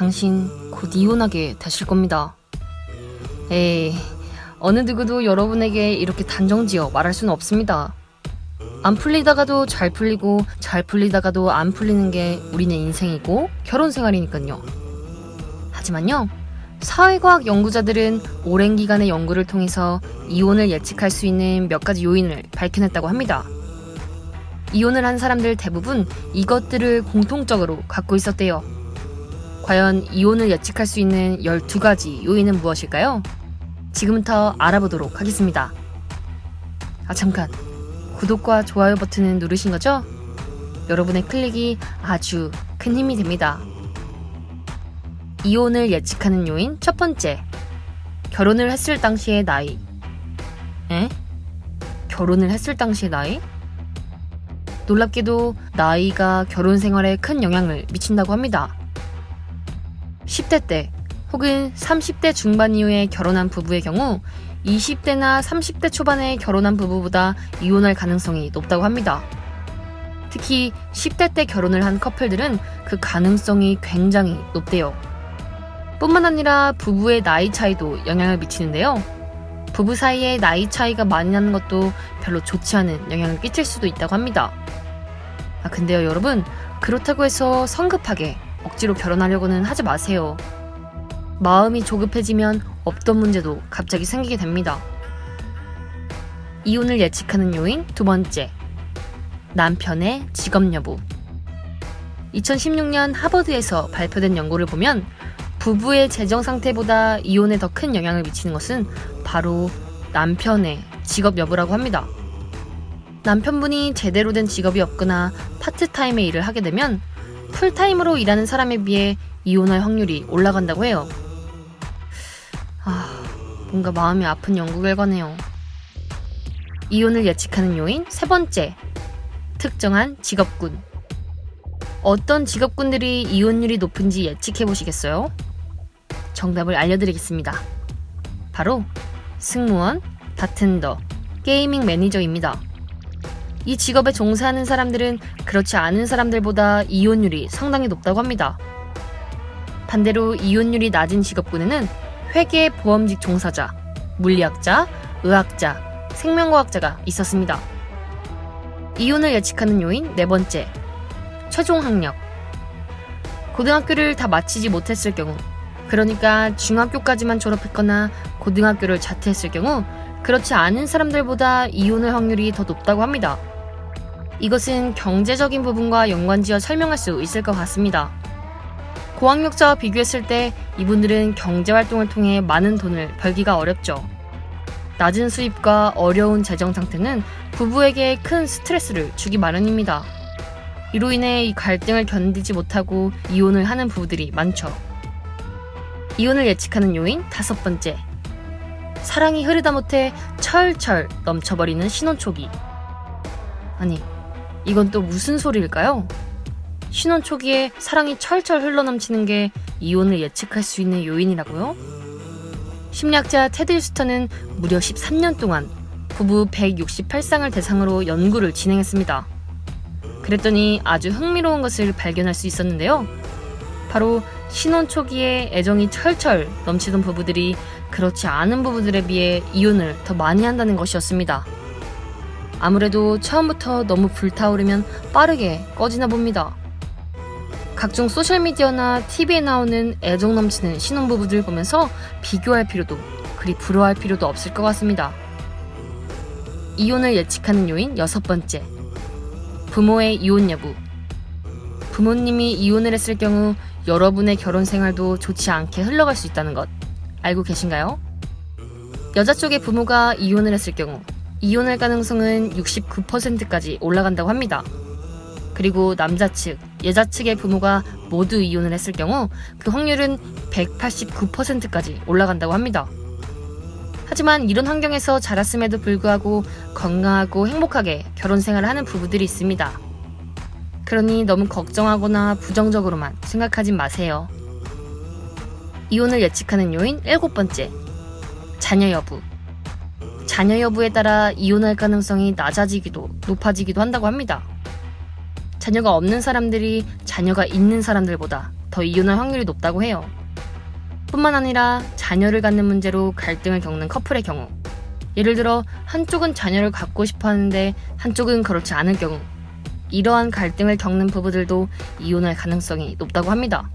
당신 곧 이혼하게 되실 겁니다. 에이, 어느 누구도 여러분에게 이렇게 단정지어 말할 수는 없습니다. 안 풀리다가도 잘 풀리고 잘 풀리다가도 안 풀리는 게 우리네 인생이고 결혼 생활이니까요. 하지만요, 사회과학 연구자들은 오랜 기간의 연구를 통해서 이혼을 예측할 수 있는 몇 가지 요인을 밝혀냈다고 합니다. 이혼을 한 사람들 대부분 이것들을 공통적으로 갖고 있었대요. 과연 이혼을 예측할 수 있는 12가지 요인은 무엇일까요? 지금부터 알아보도록 하겠습니다. 잠깐, 구독과 좋아요 버튼은 누르신 거죠? 여러분의 클릭이 아주 큰 힘이 됩니다. 이혼을 예측하는 요인 첫 번째, 결혼을 했을 당시의 나이. 결혼을 했을 당시의 나이? 놀랍게도 나이가 결혼 생활에 큰 영향을 미친다고 합니다. 10대 때 혹은 30대 중반 이후에 결혼한 부부의 경우 20대나 30대 초반에 결혼한 부부보다 이혼할 가능성이 높다고 합니다. 특히 10대 때 결혼을 한 커플들은 그 가능성이 굉장히 높대요. 뿐만 아니라 부부의 나이 차이도 영향을 미치는데요. 부부 사이에 나이 차이가 많이 나는 것도 별로 좋지 않은 영향을 끼칠 수도 있다고 합니다. 근데요 여러분, 그렇다고 해서 성급하게 억지로 결혼하려고는 하지 마세요. 마음이 조급해지면 없던 문제도 갑자기 생기게 됩니다. 이혼을 예측하는 요인 두 번째, 남편의 직업 여부. 2016년 하버드에서 발표된 연구를 보면 부부의 재정 상태보다 이혼에 더 큰 영향을 미치는 것은 바로 남편의 직업 여부라고 합니다. 남편분이 제대로 된 직업이 없거나 파트타임의 일을 하게 되면 풀타임으로 일하는 사람에 비해 이혼할 확률이 올라간다고 해요. 뭔가 마음이 아픈 연구 결과네요. 이혼을 예측하는 요인 세 번째, 특정한 직업군. 어떤 직업군들이 이혼율이 높은지 예측해 보시겠어요? 정답을 알려드리겠습니다. 바로 승무원, 바텐더, 게이밍 매니저입니다. 이 직업에 종사하는 사람들은 그렇지 않은 사람들보다 이혼율이 상당히 높다고 합니다. 반대로 이혼율이 낮은 직업군에는 회계 보험직 종사자, 물리학자, 의학자, 생명과학자가 있었습니다. 이혼을 예측하는 요인 네 번째, 최종 학력. 고등학교를 다 마치지 못했을 경우, 그러니까 중학교까지만 졸업했거나 고등학교를 자퇴했을 경우 그렇지 않은 사람들보다 이혼할 확률이 더 높다고 합니다. 이것은 경제적인 부분과 연관지어 설명할 수 있을 것 같습니다. 고학력자와 비교했을 때 이분들은 경제활동을 통해 많은 돈을 벌기가 어렵죠. 낮은 수입과 어려운 재정 상태는 부부에게 큰 스트레스를 주기 마련입니다. 이로 인해 이 갈등을 견디지 못하고 이혼을 하는 부부들이 많죠. 이혼을 예측하는 요인 다섯 번째, 사랑이 흐르다 못해 철철 넘쳐버리는 신혼 초기. 아니, 이건 또 무슨 소리일까요? 신혼 초기에 사랑이 철철 흘러넘치는 게 이혼을 예측할 수 있는 요인이라고요? 심리학자 테드 휴스턴은 무려 13년 동안 부부 168쌍을 대상으로 연구를 진행했습니다. 그랬더니 아주 흥미로운 것을 발견할 수 있었는데요. 바로 신혼 초기에 애정이 철철 넘치던 부부들이 그렇지 않은 부부들에 비해 이혼을 더 많이 한다는 것이었습니다. 아무래도 처음부터 너무 불타오르면 빠르게 꺼지나 봅니다. 각종 소셜미디어나 TV에 나오는 애정 넘치는 신혼부부들 보면서 비교할 필요도, 그리 부러워할 필요도 없을 것 같습니다. 이혼을 예측하는 요인 여섯 번째, 부모의 이혼 여부. 부모님이 이혼을 했을 경우 여러분의 결혼 생활도 좋지 않게 흘러갈 수 있다는 것 알고 계신가요? 여자 쪽의 부모가 이혼을 했을 경우 이혼할 가능성은 69%까지 올라간다고 합니다. 그리고 남자 측, 여자 측의 부모가 모두 이혼을 했을 경우 그 확률은 189%까지 올라간다고 합니다. 하지만 이런 환경에서 자랐음에도 불구하고 건강하고 행복하게 결혼 생활을 하는 부부들이 있습니다. 그러니 너무 걱정하거나 부정적으로만 생각하지 마세요. 이혼을 예측하는 요인 일곱 번째, 자녀 여부. 자녀 여부에 따라 이혼할 가능성이 낮아지기도 높아지기도 한다고 합니다. 자녀가 없는 사람들이 자녀가 있는 사람들보다 더 이혼할 확률이 높다고 해요. 뿐만 아니라 자녀를 갖는 문제로 갈등을 겪는 커플의 경우, 예를 들어 한쪽은 자녀를 갖고 싶어 하는데 한쪽은 그렇지 않을 경우, 이러한 갈등을 겪는 부부들도 이혼할 가능성이 높다고 합니다.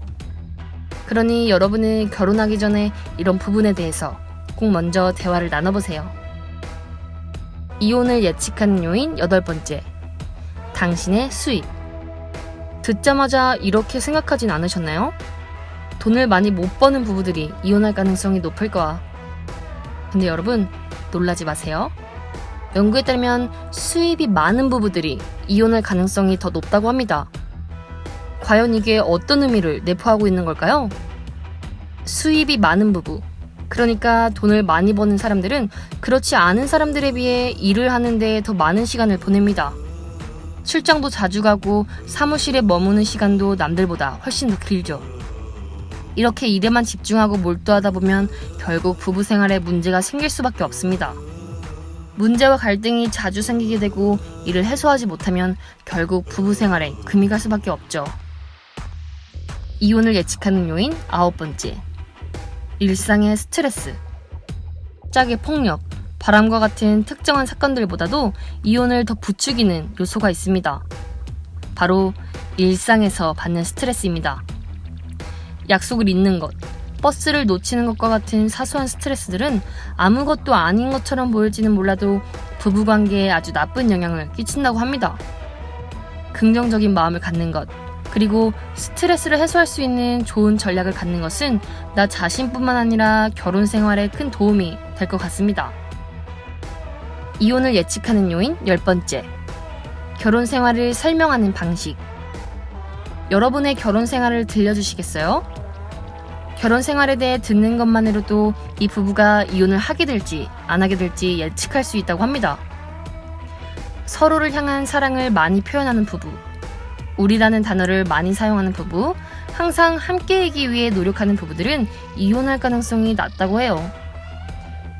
그러니 여러분은 결혼하기 전에 이런 부분에 대해서 꼭 먼저 대화를 나눠보세요. 이혼을 예측하는 요인 8번째. 당신의 수입. 듣자마자 이렇게 생각하진 않으셨나요? 돈을 많이 못 버는 부부들이 이혼할 가능성이 높을 거야. 근데 여러분, 놀라지 마세요. 연구에 따르면 수입이 많은 부부들이 이혼할 가능성이 더 높다고 합니다. 과연 이게 어떤 의미를 내포하고 있는 걸까요? 수입이 많은 부부, 그러니까 돈을 많이 버는 사람들은 그렇지 않은 사람들에 비해 일을 하는데 더 많은 시간을 보냅니다. 출장도 자주 가고 사무실에 머무는 시간도 남들보다 훨씬 더 길죠. 이렇게 일에만 집중하고 몰두하다 보면 결국 부부 생활에 문제가 생길 수밖에 없습니다. 문제와 갈등이 자주 생기게 되고 이를 해소하지 못하면 결국 부부 생활에 금이 갈 수밖에 없죠. 이혼을 예측하는 요인 9번째. 일상의 스트레스. 짝의 폭력, 바람과 같은 특정한 사건들보다도 이혼을 더 부추기는 요소가 있습니다. 바로 일상에서 받는 스트레스입니다. 약속을 잊는 것, 버스를 놓치는 것과 같은 사소한 스트레스들은 아무것도 아닌 것처럼 보일지는 몰라도 부부관계에 아주 나쁜 영향을 끼친다고 합니다. 긍정적인 마음을 갖는 것, 그리고 스트레스를 해소할 수 있는 좋은 전략을 갖는 것은 나 자신뿐만 아니라 결혼 생활에 큰 도움이 될 것 같습니다. 이혼을 예측하는 요인 10번째. 결혼 생활을 설명하는 방식. 여러분의 결혼 생활을 들려주시겠어요? 결혼 생활에 대해 듣는 것만으로도 이 부부가 이혼을 하게 될지 안 하게 될지 예측할 수 있다고 합니다. 서로를 향한 사랑을 많이 표현하는 부부, 우리라는 단어를 많이 사용하는 부부, 항상 함께이기 위해 노력하는 부부들은 이혼할 가능성이 낮다고 해요.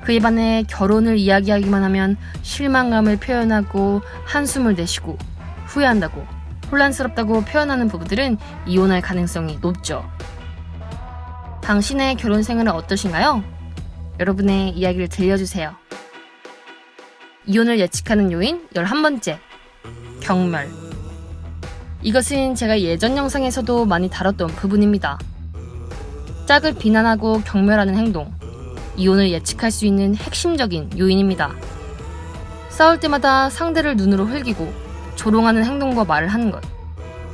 그에 반해 결혼을 이야기하기만 하면 실망감을 표현하고 한숨을 내쉬고 후회한다고, 혼란스럽다고 표현하는 부부들은 이혼할 가능성이 높죠. 당신의 결혼 생활은 어떠신가요? 여러분의 이야기를 들려주세요. 이혼을 예측하는 요인 11번째. 경멸. 이것은 제가 예전 영상에서도 많이 다뤘던 부분입니다. 짝을 비난하고 경멸하는 행동, 이혼을 예측할 수 있는 핵심적인 요인입니다. 싸울 때마다 상대를 눈으로 흘기고 조롱하는 행동과 말을 하는 것,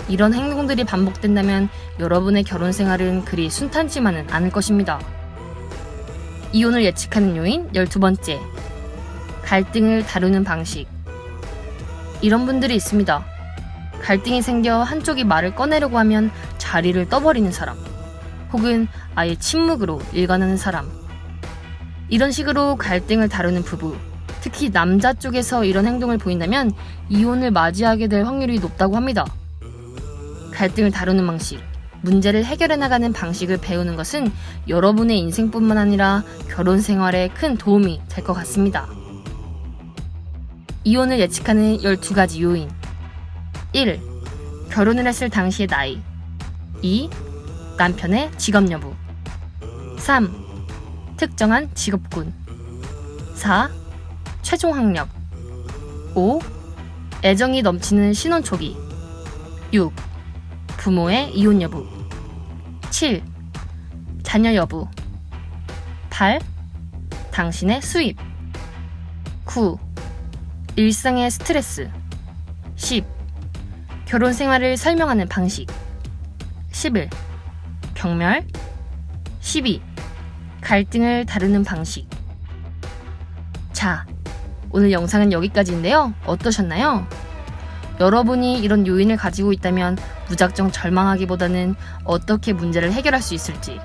이런 행동들이 반복된다면 여러분의 결혼 생활은 그리 순탄치만은 않을 것입니다. 이혼을 예측하는 요인 12번째. 갈등을 다루는 방식. 이런 분들이 있습니다. 갈등이 생겨 한쪽이 말을 꺼내려고 하면 자리를 떠버리는 사람, 혹은 아예 침묵으로 일관하는 사람. 이런 식으로 갈등을 다루는 부부, 특히 남자 쪽에서 이런 행동을 보인다면 이혼을 맞이하게 될 확률이 높다고 합니다. 갈등을 다루는 방식, 문제를 해결해 나가는 방식을 배우는 것은 여러분의 인생뿐만 아니라 결혼 생활에 큰 도움이 될 것 같습니다. 이혼을 예측하는 12가지 요인. 1. 결혼을 했을 당시의 나이. 2. 남편의 직업 여부. 3. 특정한 직업군. 4. 최종 학력. 5. 애정이 넘치는 신혼 초기. 6. 부모의 이혼 여부. 7. 자녀 여부. 8. 당신의 수입. 9. 일상의 스트레스. 10. 결혼 생활을 설명하는 방식. 11. 경멸. 12. 갈등을 다루는 방식. 자, 오늘 영상은 여기까지인데요. 어떠셨나요? 여러분이 이런 요인을 가지고 있다면 무작정 절망하기보다는 어떻게 문제를 해결할 수 있을지,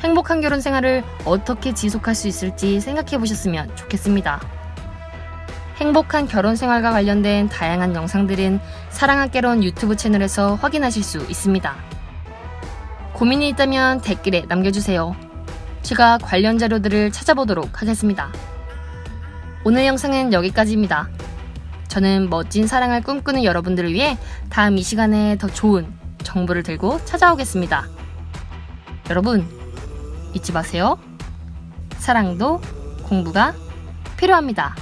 행복한 결혼 생활을 어떻게 지속할 수 있을지 생각해 보셨으면 좋겠습니다. 행복한 결혼 생활과 관련된 다양한 영상들은 사랑학개론 유튜브 채널에서 확인하실 수 있습니다. 고민이 있다면 댓글에 남겨주세요. 제가 관련 자료들을 찾아보도록 하겠습니다. 오늘 영상은 여기까지입니다. 저는 멋진 사랑을 꿈꾸는 여러분들을 위해 다음 이 시간에 더 좋은 정보를 들고 찾아오겠습니다. 여러분, 잊지 마세요. 사랑도 공부가 필요합니다.